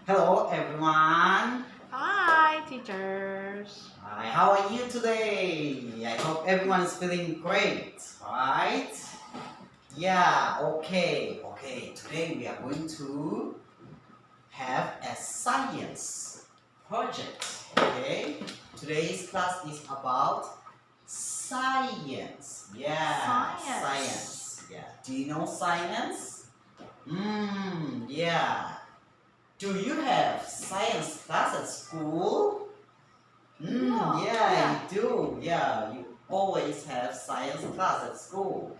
Hello everyone. Hi, teachers. Hi, how are you today? I hope everyone is feeling great, right? Yeah, okay. Today we are going to have a science project. Okay? Today's class is about science. Yeah, science. Yeah. Do you know science? Yeah. Do you have science class at school? Yeah, you do. Yeah, you always have science class at school.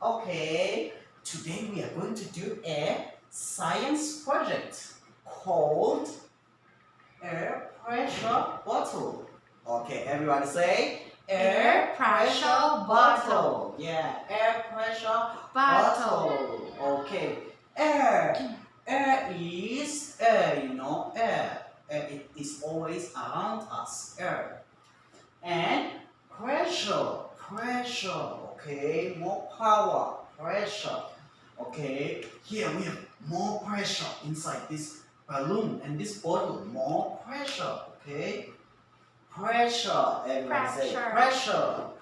Okay, today we are going to do a science project called air pressure bottle. Okay, everyone say Air pressure bottle. Yeah, air pressure Bottle. bottle. Okay, air is air, you know, air. It is always around us, air. And pressure, okay, more power, pressure. Okay, here we have more pressure inside this balloon and this bottle, more pressure, okay. Pressure, everyone say pressure.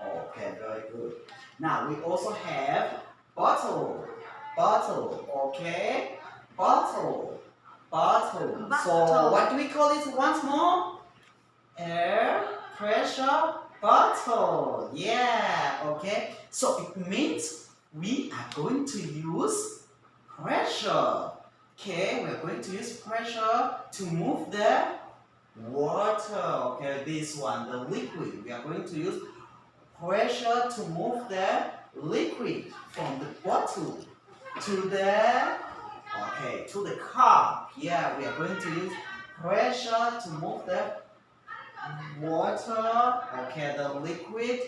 Okay, very good. Now we also have bottle, okay, bottle. So what do we call it once more? Air pressure bottle. Yeah, okay. So it means we are going to use pressure. Okay, we're going to use pressure to move the water. Okay, this one, the liquid. We are going to use pressure to move the liquid from the bottle to the to the cup. Yeah, we are going to use pressure to move the water, okay, the liquid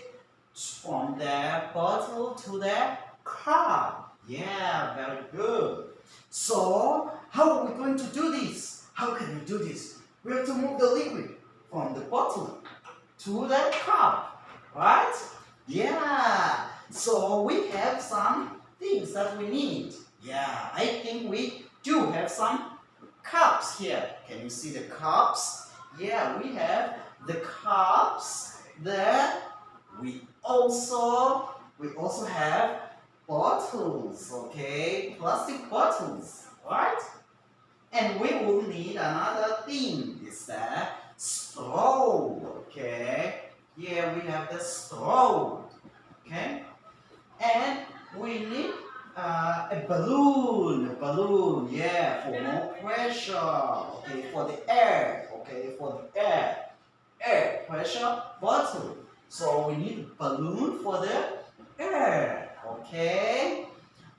from the bottle to the cup. Yeah, very good. So, how are we going to do this? How can we do this? We have to move the liquid from the bottle to the cup, right? Yeah. So, we have some things that we need. Yeah, I think we do have some cups here. Can you see the cups? Yeah, we have the cups there. We also have bottles, okay, plastic bottles, right? And we will need another thing, is the straw, okay. Here we have the straw, okay. And we need a balloon, yeah, for more pressure, okay, for the air, air pressure bottle. So we need a balloon for the air, okay.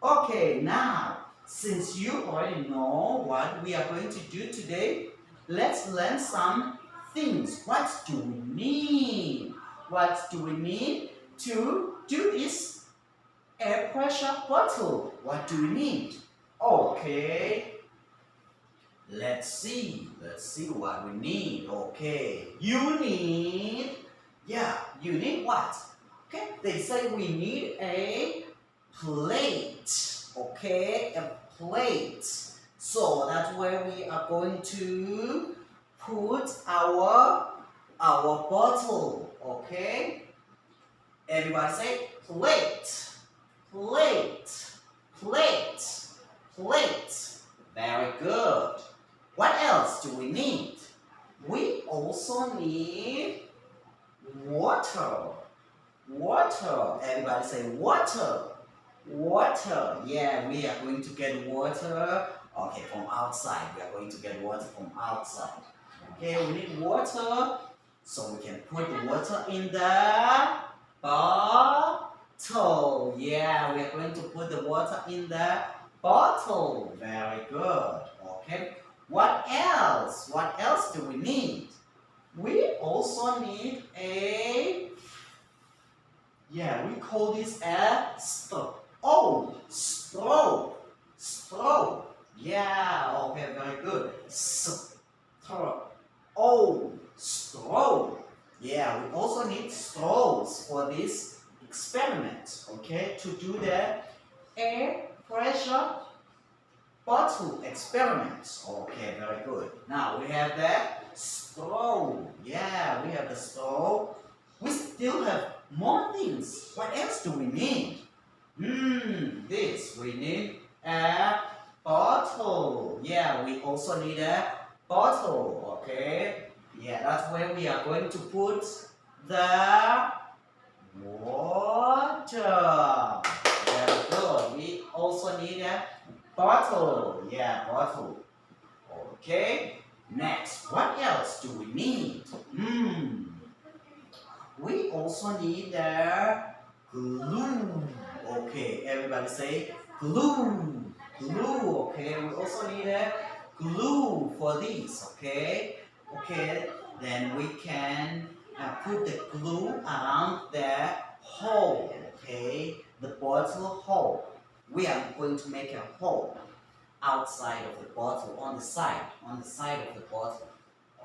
Okay, now since you already know what we are going to do today, let's learn some things. What do we need? What do we need to do this air pressure bottle? What do we need? Okay, let's see what we need. Okay, you need what? Okay, they say we need a plate. Okay, a plate. So that's where we are going to put our bottle. Okay, everybody say plate, plate, plate, plate. Very good. What else do we need? We also need water. Water. Everybody say water. Water. Yeah, we are going to get water. Okay, from outside. We are going to get water from outside. Okay, we need water. So we can put the water in the bottle. Yeah, we are going to put the water in the bottle. Very good. Okay. What else? What else do we need? We also need we call this a straw. Oh, straw. Yeah, okay, very good. Straw. Oh, straw. Yeah, we also need straws for this experiment, okay, to do the air pressure bottle experiments. Okay, very good. Now we have the straw. Yeah, we have the straw. We still have more things. What else do we need? This. We need a bottle. Yeah, we also need a bottle. Okay. Yeah, that's where we are going to put the water. Very good. We also need a bottle. Yeah, bottle. Okay. Next, what else do we need? We also need the glue. Okay, everybody say glue. Glue. Okay, we also need a glue for this. Okay. Okay, then we can put the glue around the hole. Okay, the bottle hole. We are going to make a hole outside of the bottle, on the side of the bottle.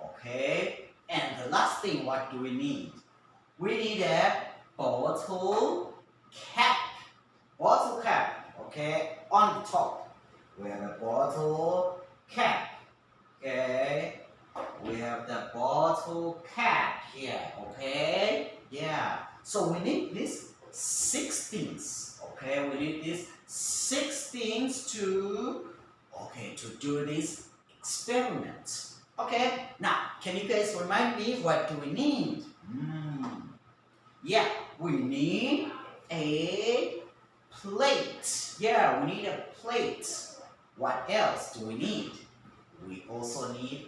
Okay, and the last thing, what do we need? We need a bottle cap. Bottle cap, okay, on the top. We have a bottle cap. Okay, we have the bottle cap here. Okay, yeah. So we need these 6 things. Okay, we need these 6 things to do this experiment. Okay, now can you guys remind me what do we need? Yeah, we need a plate. Yeah, we need a plate. What else do we need? We also need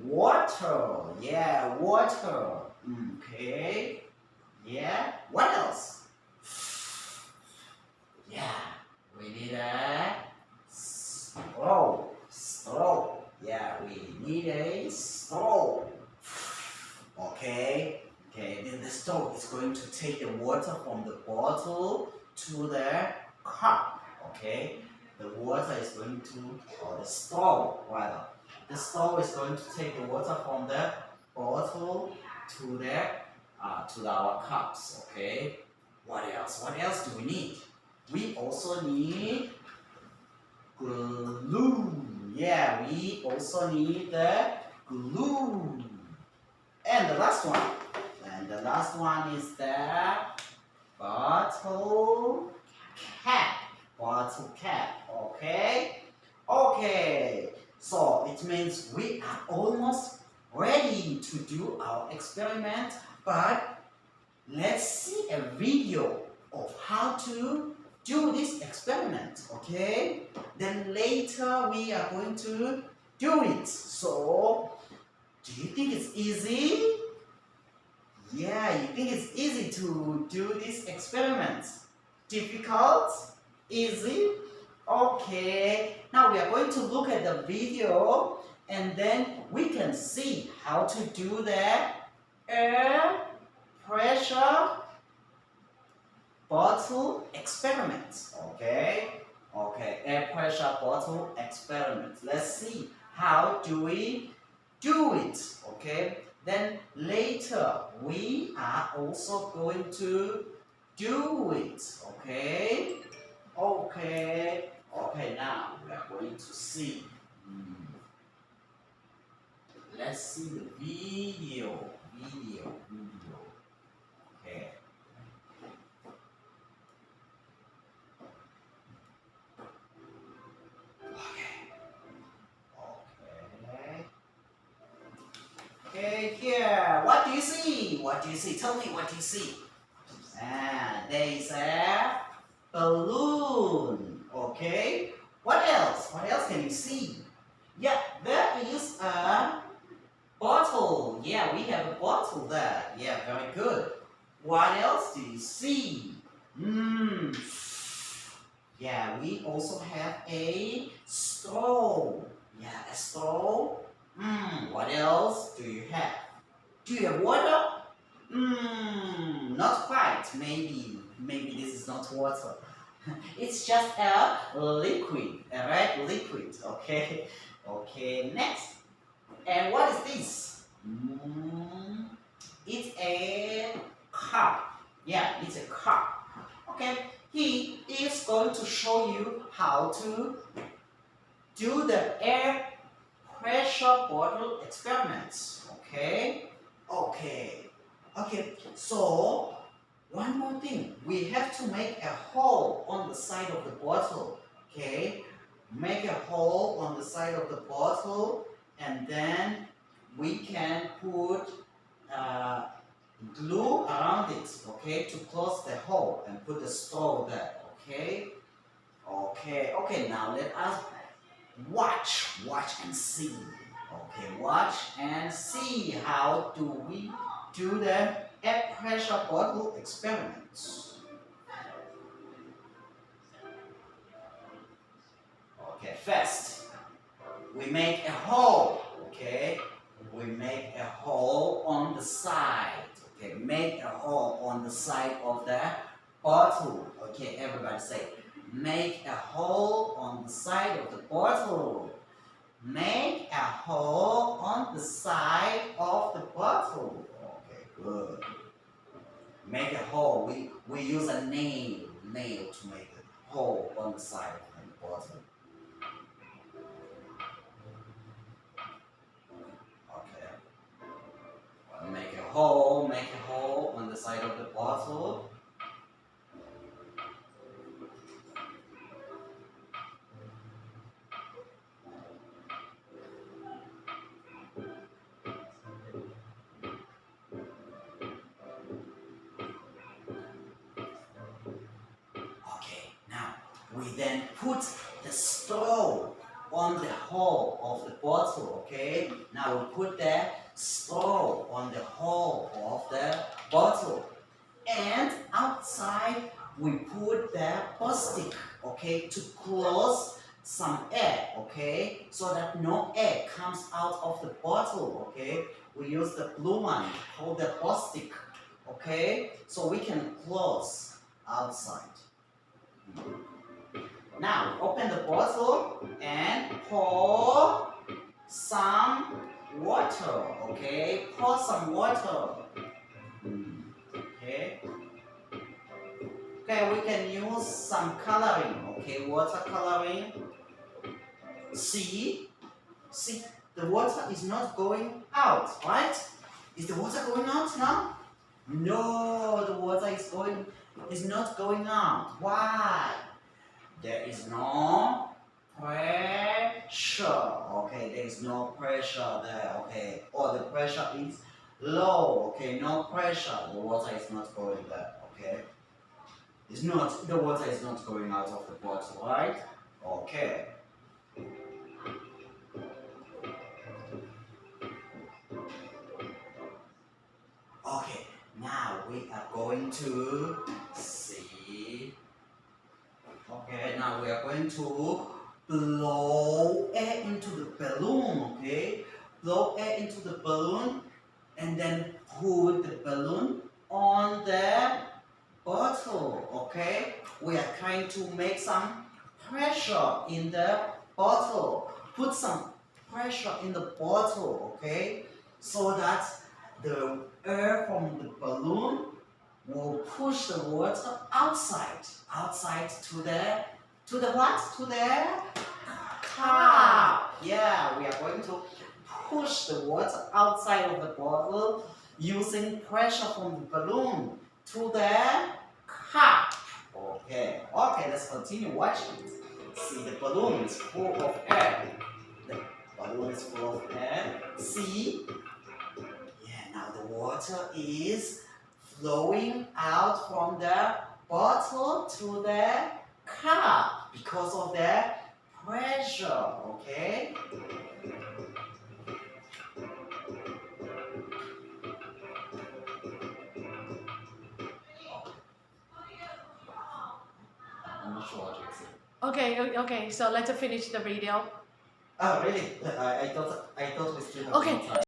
water. Yeah, water. Okay. Yeah, what else? Yeah, we need a straw. Straw. Yeah, we need a straw. Okay. Okay, then the straw is going to take the water from the bottle to the cup. Okay, the water is going to, or the straw rather, the straw is going to take the water from the bottle to our cups. Okay, what else? What else do we need? We also need glue. Yeah, we also need the glue. And the last one. And the last one is the bottle cap. Bottle cap. Okay? Okay. So it means we are almost ready to do our experiment, but let's see a video of how to do this experiment. Okay? Then later we are going to do it. So, do you think it's easy? Yeah, you think it's easy to do this experiment? Difficult? Easy? Okay. Now we are going to look at the video and then we can see how to do the air pressure bottle experiment. Okay? Okay, air pressure bottle experiment. Let's see how do we do it. Okay? Then later we are also going to do it. Okay? Okay. Okay, now we are going to see. Let's see the video. Okay. Okay, here. What do you see? What do you see? Tell me what you see. There is a balloon. Okay. What else? What else can you see? Yeah, there is a bottle. Yeah, we have a bottle there. Yeah, very good. What else do you see? Yeah, we also have a straw. Yeah, a straw. What else do you have? Do you have water? Not quite. Maybe this is not water. It's just a liquid, a red liquid. Okay. Okay. Next. And what is this? It's a cup. Yeah, it's a cup. Okay. He is going to show you how to do the air pressure bottle experiments. Okay? Okay. So, one more thing. We have to make a hole on the side of the bottle. Okay? Make a hole on the side of the bottle, and then we can put glue around it, okay, to close the hole and put the straw there, okay? Okay, now let us watch and see. Okay, watch and see how do we do the air pressure bottle experiments. Okay, first, we make a hole, okay? We make a hole on the side, okay? Make a hole on the side of the bottle, okay? Everybody say, make a hole on the side of the bottle. Make a hole on the side of the bottle. Okay, good. Make a hole. We use a nail to make a hole on the side of the bottle. Okay. Make a hole on the side of the bottle. We then put the straw on the hole of the bottle, okay? Now we put the straw on the hole of the bottle. And outside we put the plastic, okay, to close some air, okay? So that no air comes out of the bottle, okay? We use the blue one called the plastic, okay? So we can close outside. Now, open the bottle and pour some water, okay? Pour some water. Okay. Okay, we can use some coloring, okay? Water coloring. See, the water is not going out, right? Is the water going out now? No, the water is not going out. Why? There is no pressure, okay, there is no pressure there, okay, or the pressure is low, okay, no pressure, the water is not going there, okay, the water is not going out of the bottle, right, okay. Okay, now we are going to see. Okay, now we are going to blow air into the balloon, okay? Blow air into the balloon and then put the balloon on the bottle, okay? We are trying to make some pressure in the bottle. Put some pressure in the bottle, okay? So that the air from the balloon will push the water outside to the what? To the cup. Yeah, we are going to push the water outside of the bottle using pressure from the balloon to the cup. Okay, let's continue watching. See, the balloon is full of air. The balloon is full of air. See? Yeah, now the water is flowing out from the bottle to the cup because of the pressure, okay? I'm not sure what to say. Okay, so let's finish the video. Oh, really? I thought we still have Okay. more time.